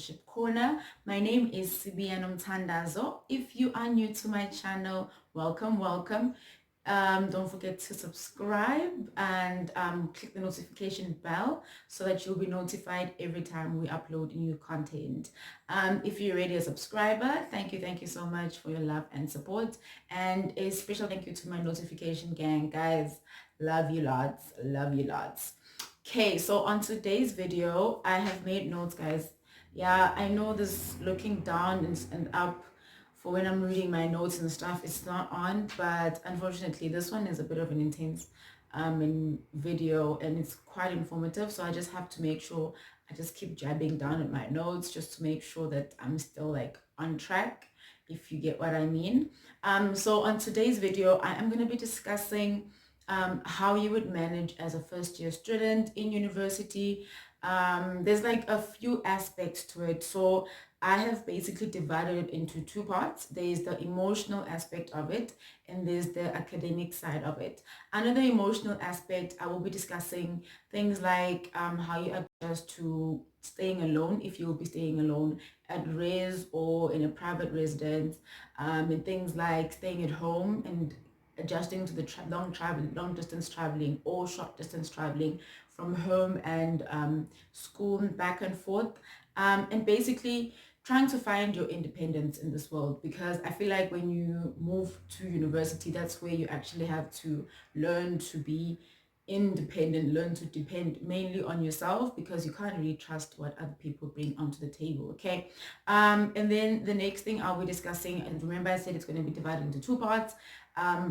Mentorship Corner. My name is Sibiano Mtandazo. If you are new to my channel, welcome. Don't forget to subscribe and click the notification bell so that you'll be notified every time we upload new content. If you're already a subscriber, thank you so much for your love and support. And a special thank you to my notification gang, guys. Love you lots. Okay, so on today's video, I have made notes, guys. Yeah, I know this looking down and up for when I'm reading my notes and stuff, it's not on, but unfortunately, this one is a bit of an intense video and it's quite informative. So I just have to make sure I just keep jabbing down at my notes just to make sure that I'm still like on track, if you get what I mean. So on today's video, I am going to be discussing how you would manage as a first year student in university. There's like a few aspects to it. So I have basically divided it into two parts. There's the emotional aspect of it and there's the academic side of it. Under the emotional aspect, I will be discussing things like how you adjust to staying alone, if you will be staying alone at res or in a private residence, and things like staying at home and adjusting to the long distance traveling or short distance traveling from home and school and back and forth, and basically trying to find your independence in this world, because I feel like when you move to university, that's where you actually have to learn to be independent, learn to depend mainly on yourself, because you can't really trust what other people bring onto the table. Okay, and then the next thing I'll be discussing, and remember I said it's going to be divided into two parts.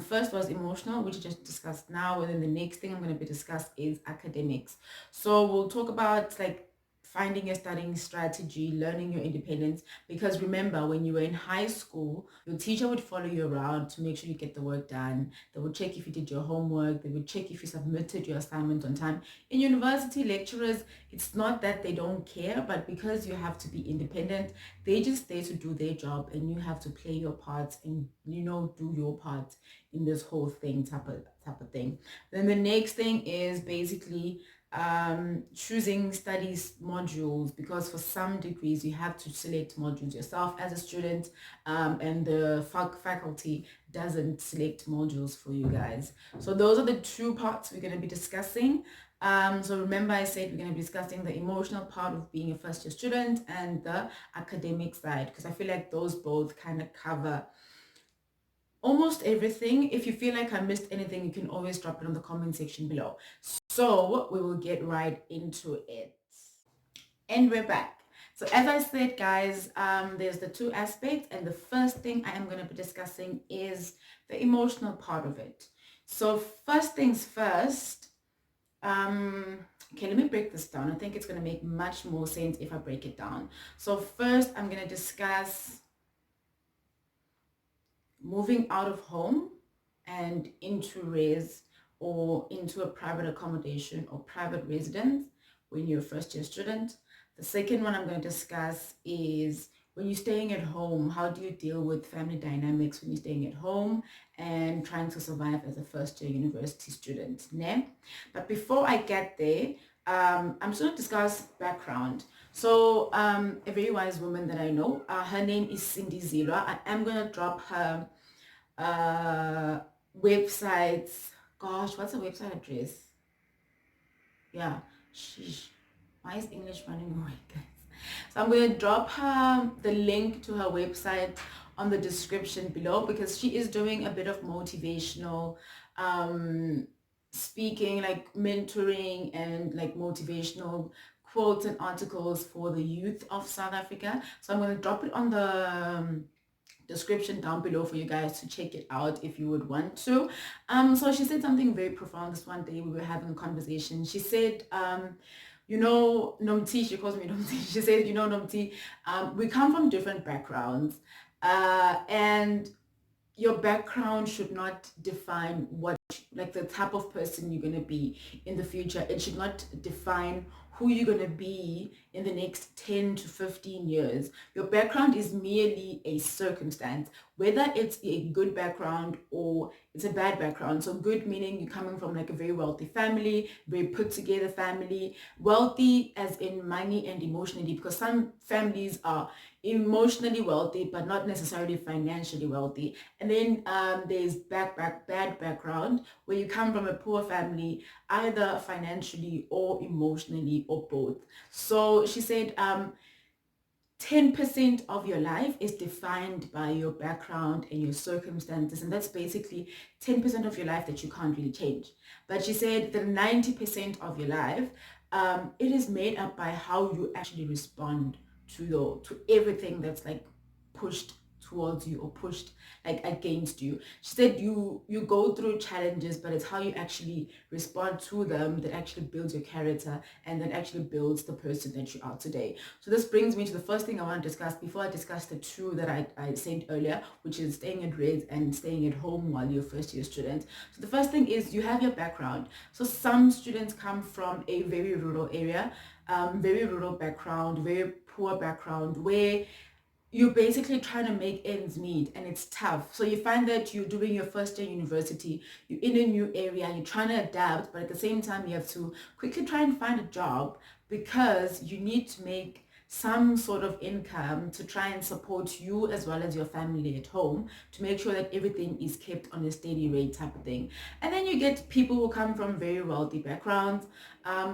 First was emotional, which I just discussed now, and then the next thing I'm going to be discussed is academics. So we'll talk about like finding your studying strategy, learning your independence, because remember, when you were in high school, your teacher would follow you around to make sure you get the work done. They would check if you did your homework. They would check if you submitted your assignment on time. In university, lecturers, it's not that they don't care, but because you have to be independent, they just there to do their job and you have to play your part and do your part in this whole thing, type of thing. Then the next thing is basically choosing studies modules, because for some degrees you have to select modules yourself as a student, and the faculty doesn't select modules for you guys. So those are the two parts we're going to be discussing. So remember I said we're going to be discussing the emotional part of being a first year student and the academic side, because I feel like those both kind of cover almost everything. If you feel like I missed anything, you can always drop it on the comment section below. So we will get right into it. And we're back. So as I said, guys, there's the two aspects, and the first thing I am going to be discussing is the emotional part of it. So first things first, okay, let me break this down. I think it's going to make much more sense if I break it down. So first, I'm going to discuss moving out of home and into res or into a private accommodation or private residence when you're a first year student. The second one I'm going to discuss is when you're staying at home, how do you deal with family dynamics when you're staying at home and trying to survive as a first year university student. Né? But before I get there, I'm just going to discuss background. So a very wise woman that I know, her name is Cindy Zilwa. I am going to drop her websites. Gosh, what's her website address? Yeah, sheesh. Why is English running away, guys? So I'm going to drop her the link to her website on the description below, because she is doing a bit of motivational speaking, like mentoring and like motivational quotes and articles for the youth of South Africa. So I'm going to drop it on the description down below for you guys to check it out if you would want to. So she said something very profound this one day. We were having a conversation. She said, Nomti, she calls me Nomti. She said, Nomti, we come from different backgrounds, and your background should not define what, like, the type of person you're going to be in the future. It should not define who you're going to be in the next 10 to 15 years. Your background is merely a circumstance whether it's a good background or it's a bad background. So good meaning you're coming from like a very wealthy family, very put together family, wealthy as in money and emotionally, because some families are emotionally wealthy but not necessarily financially wealthy. And then there's bad background, where you come from a poor family, either financially or emotionally or both. So she said 10% of your life is defined by your background and your circumstances, and that's basically 10% of your life that you can't really change. But she said the 90% of your life, it is made up by how you actually respond to everything that's like pushed towards you or pushed like against you. She said you go through challenges, but it's how you actually respond to them that actually builds your character and that actually builds the person that you are today. So this brings me to the first thing I want to discuss before I discuss the two that I said earlier, which is staying at Reds and staying at home while you're a first year student. So the first thing is you have your background. So some students come from a very rural area, very rural background, very poor background, where you're basically trying to make ends meet and it's tough. So you find that you're doing your first year university, you're in a new area, you're trying to adapt, but at the same time you have to quickly try and find a job because you need to make some sort of income to try and support you as well as your family at home, to make sure that everything is kept on a steady rate type of thing. And then you get people who come from very wealthy backgrounds,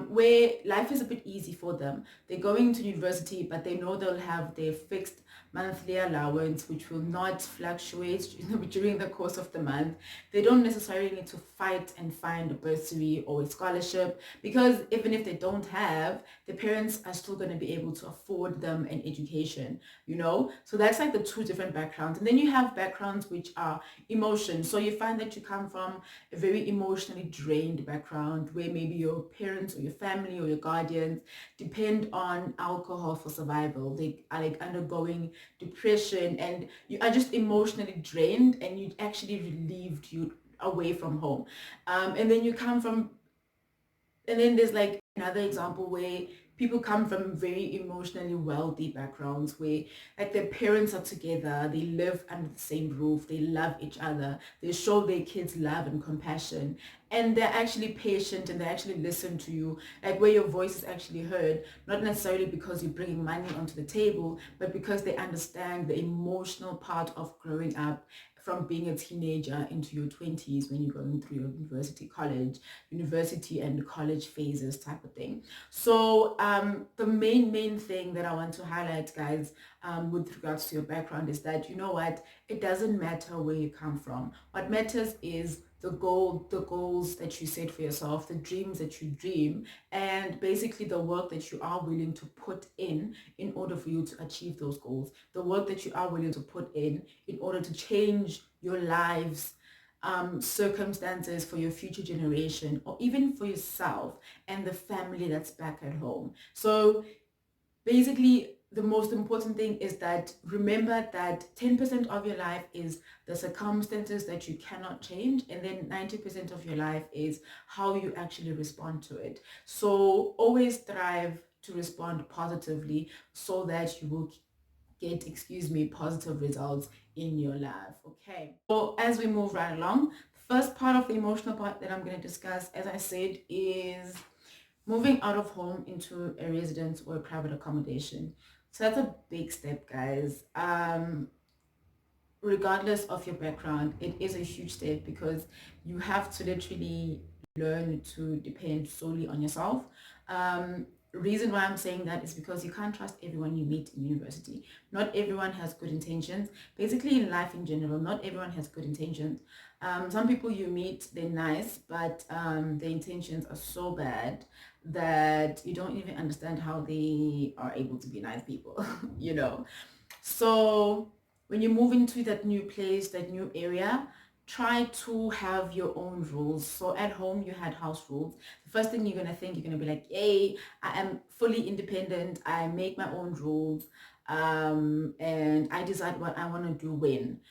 where life is a bit easy for them. They're going to university, but they know they'll have their fixed monthly allowance, which will not fluctuate during the course of the month. They don't necessarily need to fight and find a bursary or a scholarship, because even if they don't have, the parents are still going to be able to afford them an education, So that's like the two different backgrounds. And then you have backgrounds which are emotions. So you find that you come from a very emotionally drained background, where maybe your parents or your family or your guardians depend on alcohol for survival. They are like undergoing depression and you are just emotionally drained, and you actually relieved you away from home. And then you come from, and then there's like another example where people come from very emotionally wealthy backgrounds, where like their parents are together, they live under the same roof, they love each other, they show their kids love and compassion, and they're actually patient and they actually listen to you, like where your voice is actually heard, not necessarily because you're bringing money onto the table, but because they understand the emotional part of growing up from being a teenager into your 20s, when you're going through your university and college phases type of thing. So the main thing that I want to highlight, guys, with regards to your background, is that, you know what, it doesn't matter where you come from. What matters is the goals that you set for yourself, the dreams that you dream, and basically the work that you are willing to put in order for you to achieve those goals, the work that you are willing to put in order to change your lives, circumstances for your future generation, or even for yourself and the family that's back at home. So basically, the most important thing is that remember that 10% of your life is the circumstances that you cannot change, and then 90% of your life is how you actually respond to it. So always strive to respond positively so that you will get, positive results in your life. Okay. So as we move right along, the first part of the emotional part that I'm going to discuss, as I said, is moving out of home into a residence or a private accommodation. So that's a big step, guys. Regardless of your background, it is a huge step because you have to literally learn to depend solely on yourself. Reason why I'm saying that is because you can't trust everyone you meet in university. Not everyone has good intentions. Basically, in life in general, not everyone has good intentions. Some people you meet, they're nice, but their intentions are so bad that you don't even understand how they are able to be nice people, So when you move into that new place, that new area, try to have your own rules. So at home, you had house rules. The first thing you're going to think, you're going to be like, yay, I am fully independent. I make my own rules. And I decide what I want to do when.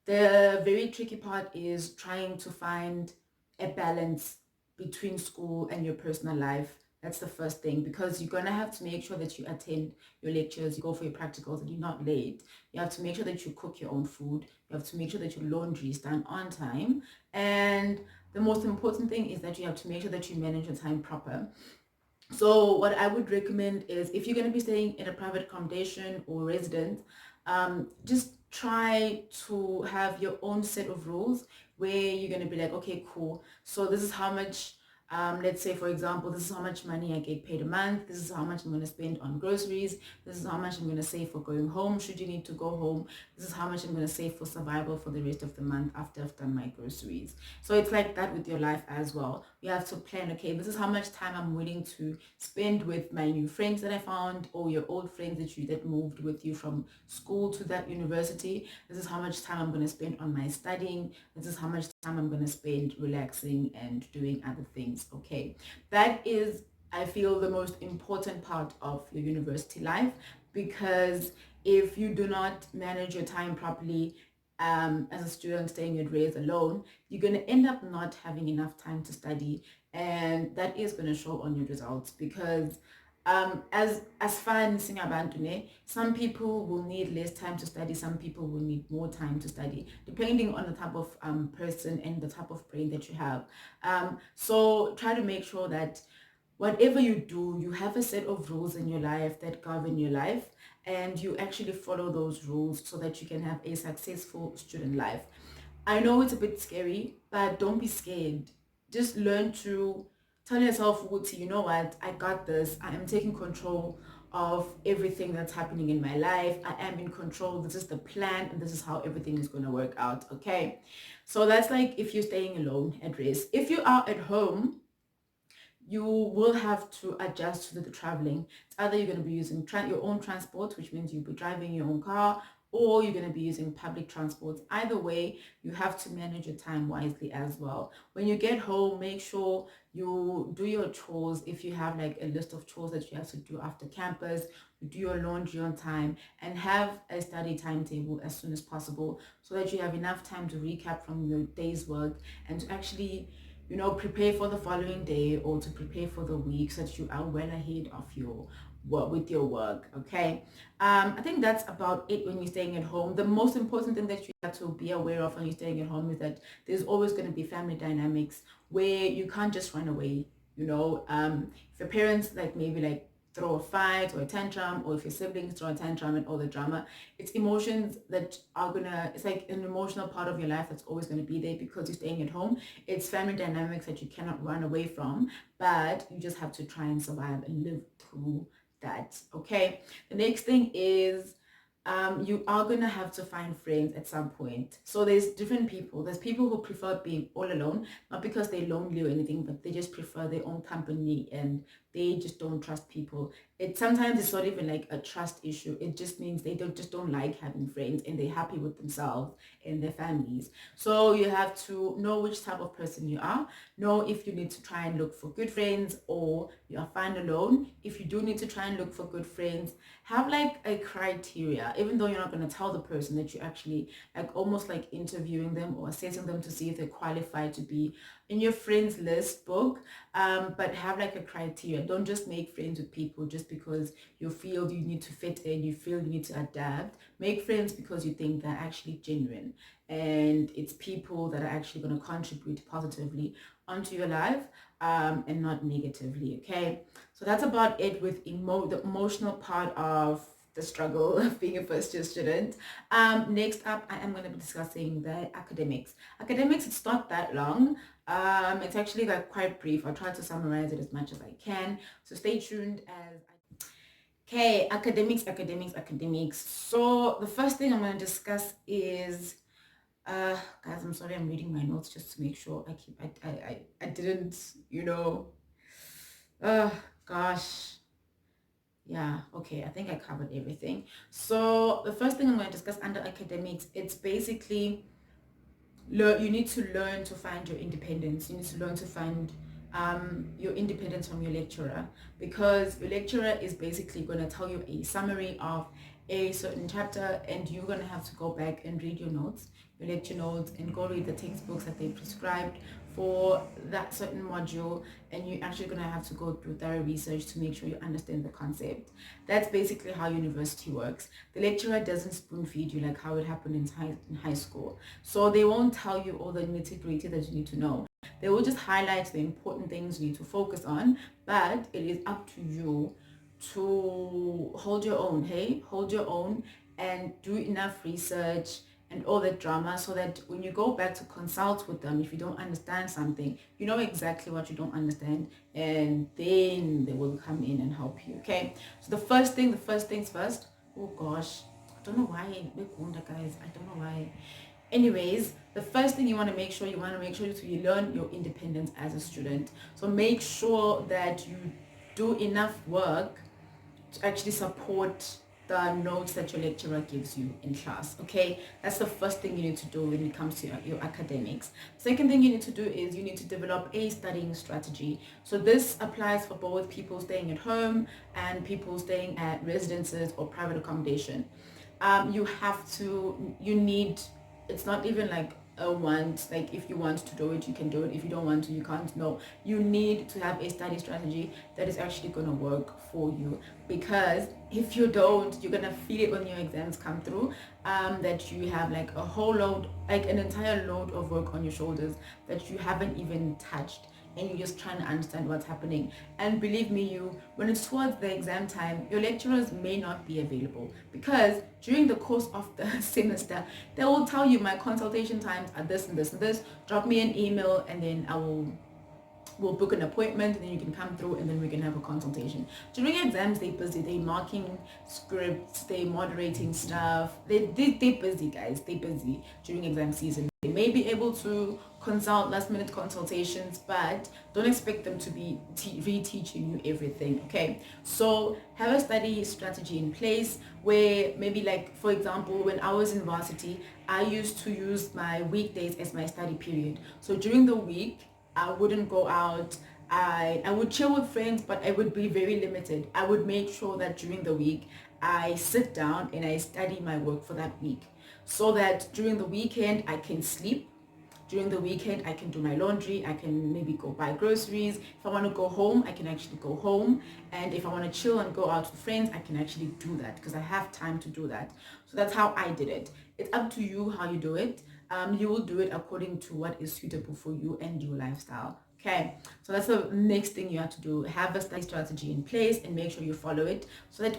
The very tricky part is trying to find a balance between school and your personal life That's the first thing, because you're going to have to make sure that you attend your lectures, you go for your practicals, and you're not late. You have to make sure that you cook your own food. You have to make sure that your laundry is done on time. And the most important thing is that you have to make sure that you manage your time proper. So what I would recommend is, if you're going to be staying in a private accommodation or residence, just try to have your own set of rules where you're going to be like, okay, cool. So this is how much, let's say, for example, this is how much money I get paid a month. This is how much I'm going to spend on groceries. This is how much I'm going to save for going home should you need to go home. This is how much I'm going to save for survival for the rest of the month after I've done my groceries. So it's like that with your life as well. You have to plan, okay, this is how much time I'm willing to spend with my new friends that I found, or your old friends that moved with you from school to that university. This is how much time I'm going to spend on my studying. This is how much time I'm going to spend relaxing and doing other things. Okay, that is, I feel, the most important part of your university life, because if you do not manage your time properly, as a student staying at res alone, you're going to end up not having enough time to study, and that is going to show on your results. Because as fine Singabantune, some people will need less time to study, some people will need more time to study, depending on the type of person and the type of brain that you have. So try to make sure that whatever you do, you have a set of rules in your life that govern your life, and you actually follow those rules so that you can have a successful student life. I know it's a bit scary, but don't be scared. Just learn to tell yourself, Wuti, you know what? I got this. I am taking control of everything that's happening in my life. I am in control. This is the plan, and this is how everything is going to work out. Okay. So that's like if you're staying alone at risk. If you are at home, you will have to adjust to the traveling. It's either you're going to be using your own transport, which means you'll be driving your own car, or you're going to be using public transport. Either way, you have to manage your time wisely as well. When you get home, make sure you do your chores. If you have like a list of chores that you have to do after campus, you do your laundry on time, and have a study timetable as soon as possible, so that you have enough time to recap from your day's work and to actually, prepare for the following day, or to prepare for the week, so that you are well ahead of your work with your work. Okay. I think that's about it when you're staying at home. The most important thing that you have to be aware of when you're staying at home is that there's always going to be family dynamics where you can't just run away. If your parents maybe throw a fight or a tantrum, or if your siblings throw a tantrum and all the drama, it's emotions that it's like an emotional part of your life that's always gonna be there because you're staying at home. It's family dynamics that you cannot run away from, but you just have to try and survive and live through that. Okay. The next thing is, you are going to have to find friends at some point. So there's different people. There's people who prefer being all alone, not because they're lonely or anything, but they just prefer their own company, and they just don't trust people. Sometimes it's not even like a trust issue. It just means they just don't like having friends, and they're happy with themselves and their families. So you have to know which type of person you are. Know if you need to try and look for good friends, or you are fine alone. If you do need to try and look for good friends, have like a criteria, even though you're not going to tell the person that you actually almost like interviewing them or assessing them to see if they're qualified to be in your friends list book. But have like a criteria. Don't just make friends with people just because you feel you need to fit in, you feel you need to adapt. Make friends because you think they're actually genuine, and it's people that are actually going to contribute positively onto your life, and not negatively. Okay, so that's about it with the emotional part of the struggle of being a first year student. Next up, I am going to be discussing the academics. Academics, it's not that long. It's actually quite brief. I'll try to summarize it as much as I can. So stay tuned as Okay, academics. So the first thing I'm going to discuss is, guys, I'm sorry, I'm reading my notes just to make sure I didn't, gosh. Yeah, okay, I think I covered everything. So the first thing I'm going to discuss under academics, it's basically, you need to learn to find your independence. You need to learn to find your independence from your lecturer, because your lecturer is basically going to tell you a summary of a certain chapter, and you're going to have to go back and read your notes, your lecture notes, and go read the textbooks that they prescribed for that certain module, and you're actually going to have to go through thorough research to make sure you understand the concept. That's basically how university works. The lecturer doesn't spoon feed you like how it happened in high school. So they won't tell you all the nitty-gritty that you need to know. They will just highlight the important things you need to focus on, but it is up to you to hold your own, hey? Hold your own and do enough research and all that drama so that when you go back to consult with them, if you don't understand something, you know exactly what you don't understand, and then they will come in and help you, okay? So the first things first. Oh gosh, I don't know why, guys. I don't know why. Anyways, the first thing you want to make sure you learn your independence as a student. So make sure that you do enough work to actually support the notes that your lecturer gives you in class. Okay, that's the first thing you need to do when it comes to your academics. Second thing you need to do is you need to develop a studying strategy. So this applies for both people staying at home and people staying at residences or private accommodation. You need, it's not even like a want, like if you want to do it you can do it, if you don't want to you can't. No, you need to have a study strategy that is actually going to work for you, because if you don't, you're going to feel it when your exams come through, that you have like a whole load, like an entire load of work on your shoulders that you haven't even touched, and you're just trying to understand what's happening. And believe me, when it's towards the exam time, your lecturers may not be available, because during the course of the semester, they will tell you my consultation times are this and this and this. Drop me an email and then we'll book an appointment, and then you can come through and then we can have a consultation. During exams, they're busy. They're marking scripts, they're moderating stuff. They're busy, guys. They're busy during exam season. They may be able to consult last minute consultations, but don't expect them to be reteaching you everything, okay? So have a study strategy in place where maybe, like, for example, when I was in varsity, I used to use my weekdays as my study period. So during the week, I wouldn't go out. I would chill with friends, but I would be very limited. I would make sure that during the week, I sit down and I study my work for that week, so that during the weekend I can sleep. During the weekend I can do my laundry, I can maybe go buy groceries. If I want to go home, I can actually go home. And if I want to chill and go out with friends, I can actually do that because I have time to do that. So that's how I did it. It's up to you how you do it. You will do it according to what is suitable for you and your lifestyle. Okay, so that's the next thing you have to do. Have a study strategy in place and make sure you follow it, so that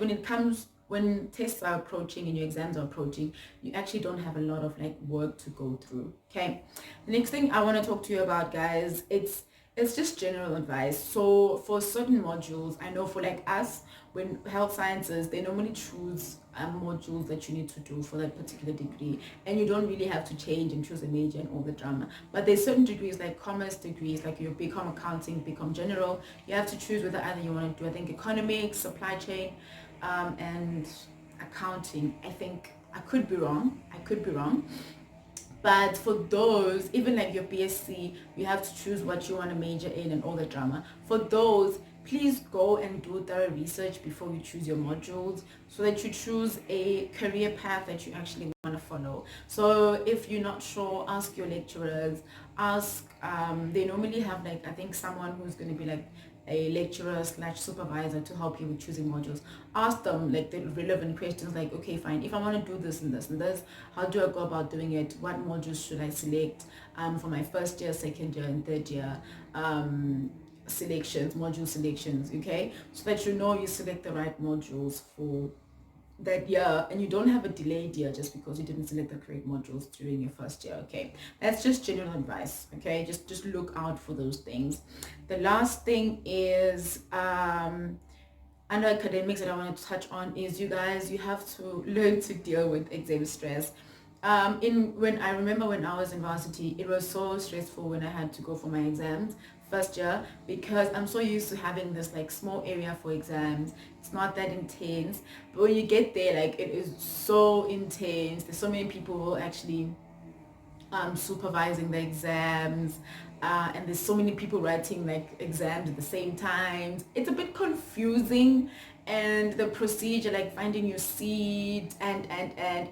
when tests are approaching and your exams are approaching, you actually don't have a lot of like work to go through. Okay, the next thing I want to talk to you about, guys, it's just general advice. So for certain modules, I know for like us, when health sciences, they normally choose modules that you need to do for that particular degree, and you don't really have to change and choose a major and all the drama. But there's certain degrees like commerce degrees, like your BCom accounting, BCom general, you have to choose whether either you want to do, I think, economics, supply chain, and accounting. I think I could be wrong. But for those, even like your BSc, you have to choose what you want to major in and all the drama. For those, please go and do thorough research before you choose your modules, so that you choose a career path that you actually want to follow. So if you're not sure, ask your lecturers. They normally have, like, I think someone who's going to be like a lecturer / supervisor to help you with choosing modules. Ask them like the relevant questions, like, okay, fine, if I want to do this and this and this, how do I go about doing it? What modules should I select for my first year, second year, and third year module selections, okay? So that you know you select the right modules for that year, and you don't have a delayed year just because you didn't select the correct modules during your first year. Okay, that's just general advice. Okay, just look out for those things. The last thing is under academics that I want to touch on is, you guys, you have to learn to deal with exam stress. When I remember when I was in varsity, it was so stressful when I had to go for my exams first year, because I'm so used to having this like small area for exams. It's not that intense, but when you get there, like, it is so intense. There's so many people who actually supervising the exams, and there's so many people writing like exams at the same time. It's a bit confusing, and the procedure, like finding your seat, and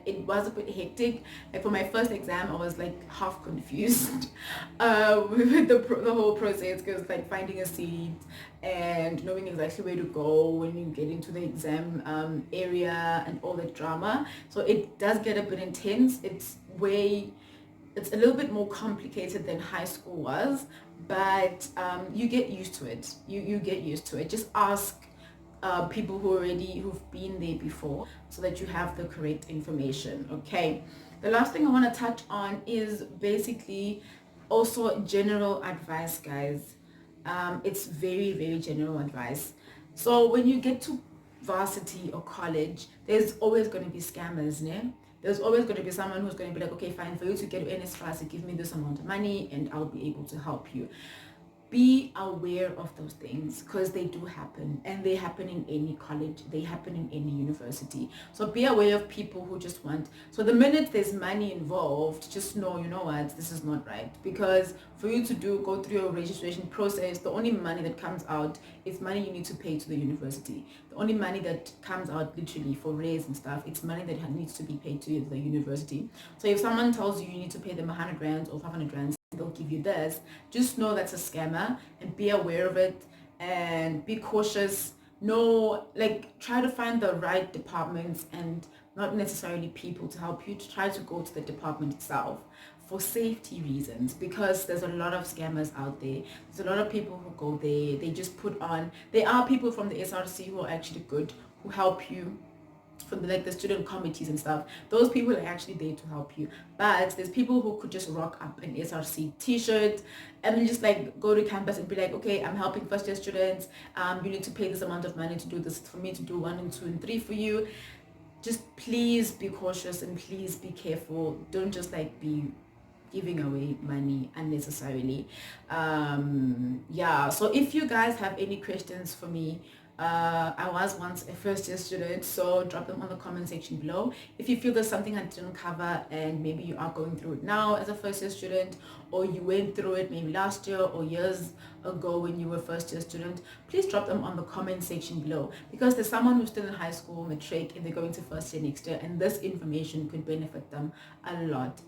it was a bit hectic. Like for my first exam, I was like half confused with the whole process, because like finding a seat and knowing exactly where to go when you get into the exam area and all the drama. So it does get a bit intense. It's a little bit more complicated than high school was, but you get used to it. You get used to it. Just ask people who've been there before, so that you have the correct information. Okay. The last thing I want to touch on is basically also general advice, guys. It's very, very general advice. So when you get to varsity or college, there's always going to be scammers, né? There's always going to be someone who's going to be like, okay, fine, for you to get NSFAS, give me this amount of money and I'll be able to help you. Be aware of those things, because they do happen, and they happen in any college, they happen in any university. So be aware of people who just want, so the minute there's money involved, just know, you know what, this is not right. Because for you to go through your registration process, the only money that comes out is money you need to pay to the university. The only money that comes out literally for raise and stuff, it's money that needs to be paid to the university. So if someone tells you you need to pay them 100 rands or 500 rands, they'll give you this, just know that's a scammer, and be aware of it, and be cautious. Know, like, try to find the right departments, and not necessarily people to help you. To try to go to the department itself for safety reasons, because there's a lot of scammers out there. There's a lot of people who go there, they just put on, there are people from the SRC who are actually good, who help you, from like the student committees and stuff. Those people are actually there to help you. But there's people who could just rock up an SRC t-shirt and then just like go to campus and be like, okay, I'm helping first year students, you need to pay this amount of money to do this, for me to do 1 and 2 and 3 for you. Just please be cautious, and please be careful. Don't just like be giving away money unnecessarily. Yeah, so if you guys have any questions for me, I was once a first year student, so drop them on the comment section below. If you feel there's something I didn't cover, and maybe you are going through it now as a first year student, or you went through it maybe last year or years ago when you were first year student, please drop them on the comment section below, because there's someone who's still in high school, matric, and they're going to first year next year, and this information could benefit them a lot.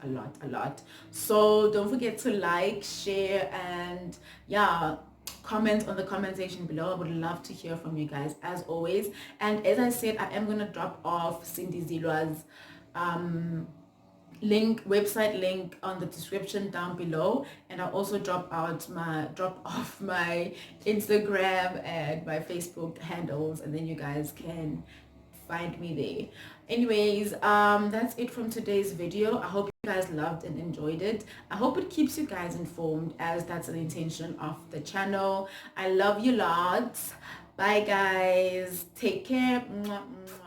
So don't forget to like, share, and yeah, comment on the comment section below. I would love to hear from you guys as always. And as I said, I am going to drop off Cindy Zilwa's website link on the description down below, and I'll also drop off my Instagram and my Facebook handles, and then you guys can find me there. Anyways, that's it from today's video. I hope you guys loved and enjoyed it. I hope it keeps you guys informed, as that's the intention of the channel. I love you lots. Bye guys, take care. Mwah, mwah.